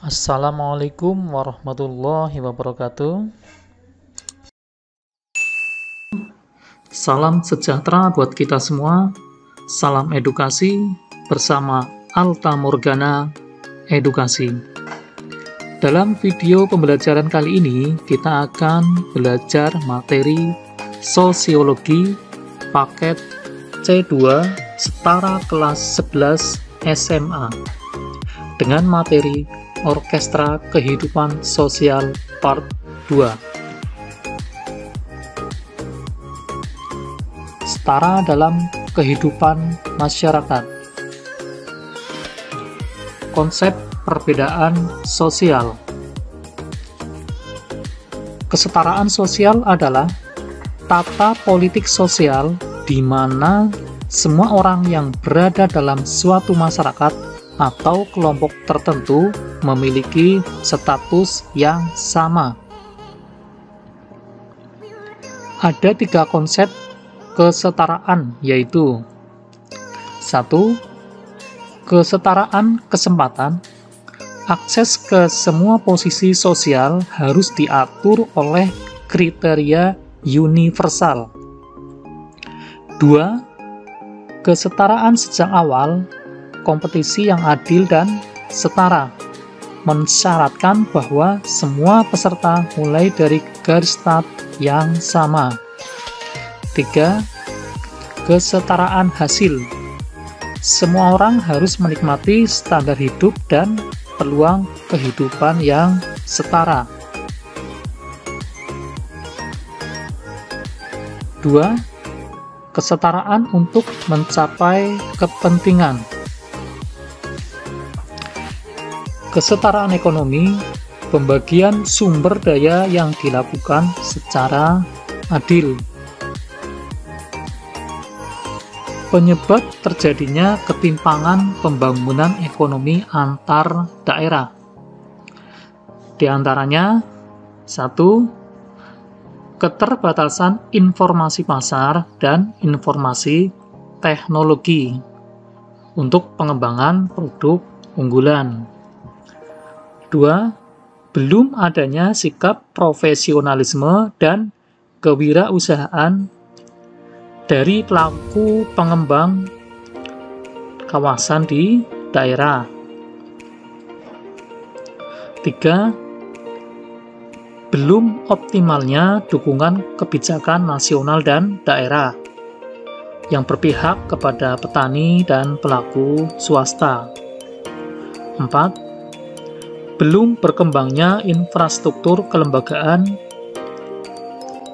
Assalamualaikum warahmatullahi wabarakatuh. Salam sejahtera buat kita semua. Salam edukasi bersama Alta Morgana Edukasi. Dalam video pembelajaran kali ini, kita akan belajar materi sosiologi paket C2 setara kelas 11 SMA dengan materi Orkestra Kehidupan Sosial Part 2. Setara dalam kehidupan masyarakat. Konsep perbedaan sosial. Kesetaraan sosial adalah tata politik sosial di mana semua orang yang berada dalam suatu masyarakat atau kelompok tertentu memiliki status yang sama. Ada 3 konsep kesetaraan, yaitu 1. Kesetaraan kesempatan. Akses ke semua posisi sosial harus diatur oleh kriteria universal. 2. Kesetaraan sejak awal. Kompetisi yang adil dan setara mensyaratkan bahwa semua peserta mulai dari garis start yang sama. 3. Kesetaraan hasil. Semua orang harus menikmati standar hidup dan peluang kehidupan yang setara. 2. Kesetaraan untuk mencapai kepentingan. Kesetaraan ekonomi, pembagian sumber daya yang dilakukan secara adil. Penyebab terjadinya ketimpangan pembangunan ekonomi antar daerah. Di antaranya, 1. Keterbatasan informasi pasar dan informasi teknologi untuk pengembangan produk unggulan. 2. Belum adanya sikap profesionalisme dan kewirausahaan dari pelaku pengembang kawasan di daerah. 3. Belum optimalnya dukungan kebijakan nasional dan daerah yang berpihak kepada petani dan pelaku swasta. 4. Belum berkembangnya infrastruktur kelembagaan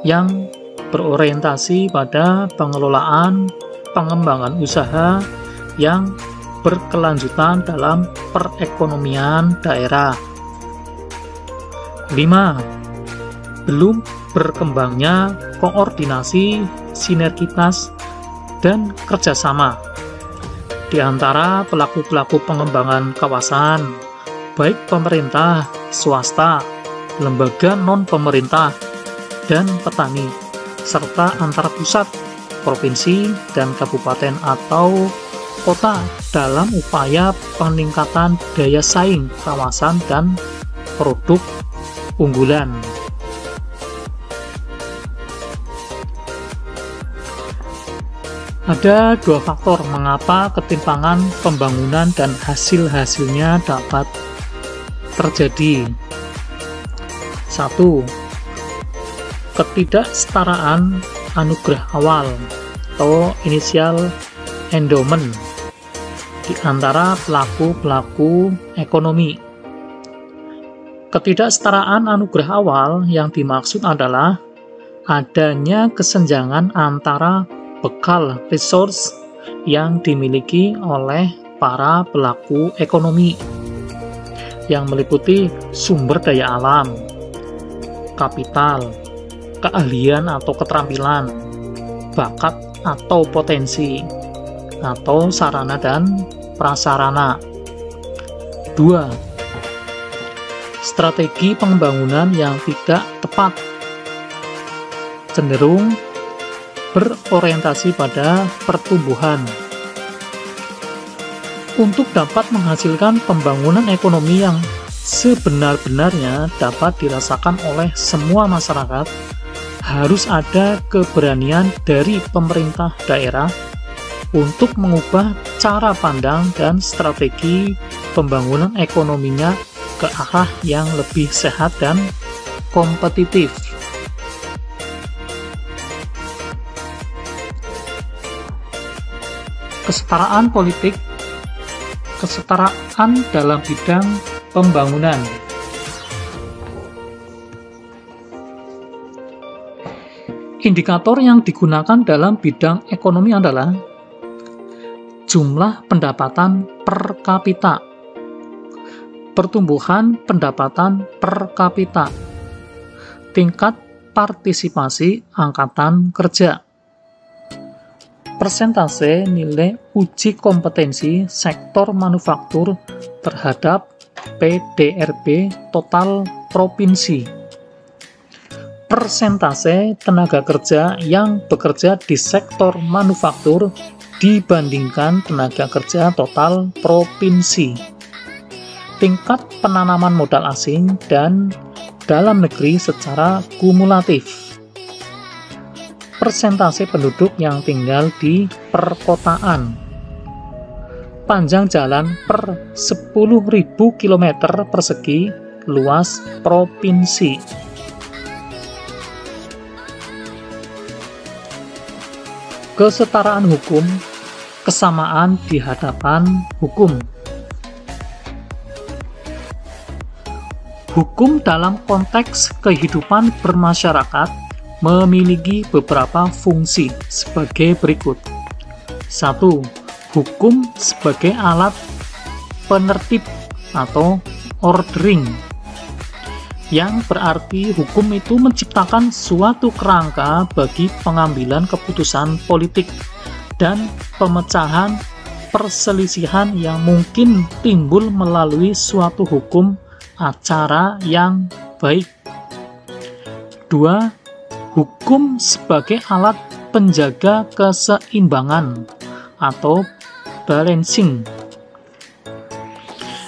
yang berorientasi pada pengelolaan pengembangan usaha yang berkelanjutan dalam perekonomian daerah. 5. Belum berkembangnya koordinasi, sinergitas, dan kerjasama di antara pelaku-pelaku pengembangan kawasan, baik pemerintah, swasta, lembaga non-pemerintah, dan petani, serta antar pusat, provinsi, dan kabupaten atau kota dalam upaya peningkatan daya saing kawasan dan produk unggulan. Ada 2 faktor mengapa ketimpangan pembangunan dan hasil-hasilnya dapat terjadi. 1. Ketidaksetaraan anugerah awal atau initial endowment di antara pelaku-pelaku ekonomi. Ketidaksetaraan anugerah awal yang dimaksud adalah adanya kesenjangan antara bekal resource yang dimiliki oleh para pelaku ekonomi yang meliputi sumber daya alam, kapital, keahlian atau keterampilan, bakat atau potensi, atau sarana dan prasarana. 2. Strategi pembangunan yang tidak tepat, cenderung berorientasi pada pertumbuhan. Untuk dapat menghasilkan pembangunan ekonomi yang sebenar-benarnya dapat dirasakan oleh semua masyarakat, harus ada keberanian dari pemerintah daerah untuk mengubah cara pandang dan strategi pembangunan ekonominya ke arah yang lebih sehat dan kompetitif. Kesetaraan politik, kesetaraan dalam bidang pembangunan. Indikator yang digunakan dalam bidang ekonomi adalah jumlah pendapatan per kapita, pertumbuhan pendapatan per kapita, tingkat partisipasi angkatan kerja, persentase nilai uji kompetensi sektor manufaktur terhadap PDRB total provinsi, persentase tenaga kerja yang bekerja di sektor manufaktur dibandingkan tenaga kerja total provinsi, tingkat penanaman modal asing dan dalam negeri secara kumulatif, persentase penduduk yang tinggal di perkotaan, panjang jalan per 10.000 km persegi luas provinsi. Kesetaraan hukum, kesamaan di hadapan hukum. Hukum dalam konteks kehidupan bermasyarakat memiliki beberapa fungsi sebagai berikut. 1. Hukum sebagai alat penertib atau ordering, yang berarti hukum itu menciptakan suatu kerangka bagi pengambilan keputusan politik dan pemecahan perselisihan yang mungkin timbul melalui suatu hukum acara yang baik. 2. Hukum sebagai alat penjaga keseimbangan atau balancing,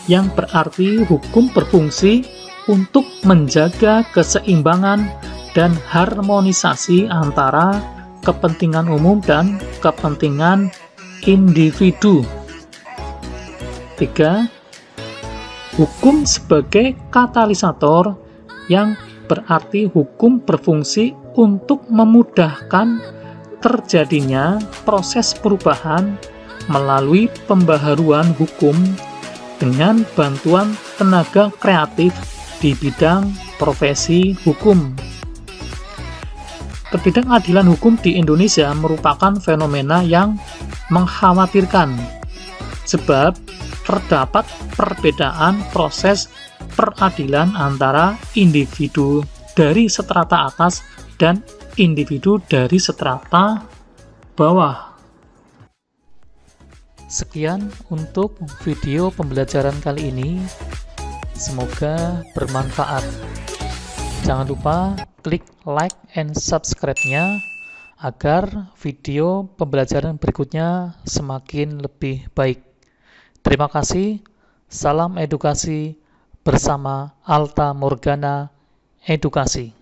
yang berarti hukum berfungsi untuk menjaga keseimbangan dan harmonisasi antara kepentingan umum dan kepentingan individu. 3. Hukum sebagai katalisator, yang berarti hukum berfungsi untuk memudahkan terjadinya proses perubahan melalui pembaharuan hukum dengan bantuan tenaga kreatif di bidang profesi hukum. Ketidakadilan hukum di Indonesia merupakan fenomena yang mengkhawatirkan, sebab terdapat perbedaan proses peradilan antara individu dari strata atas dan individu dari strata bawah. Sekian untuk video pembelajaran kali ini. Semoga bermanfaat. Jangan lupa klik like and subscribe-nya agar video pembelajaran berikutnya semakin lebih baik. Terima kasih. Salam edukasi bersama Alta Morgana Edukasi.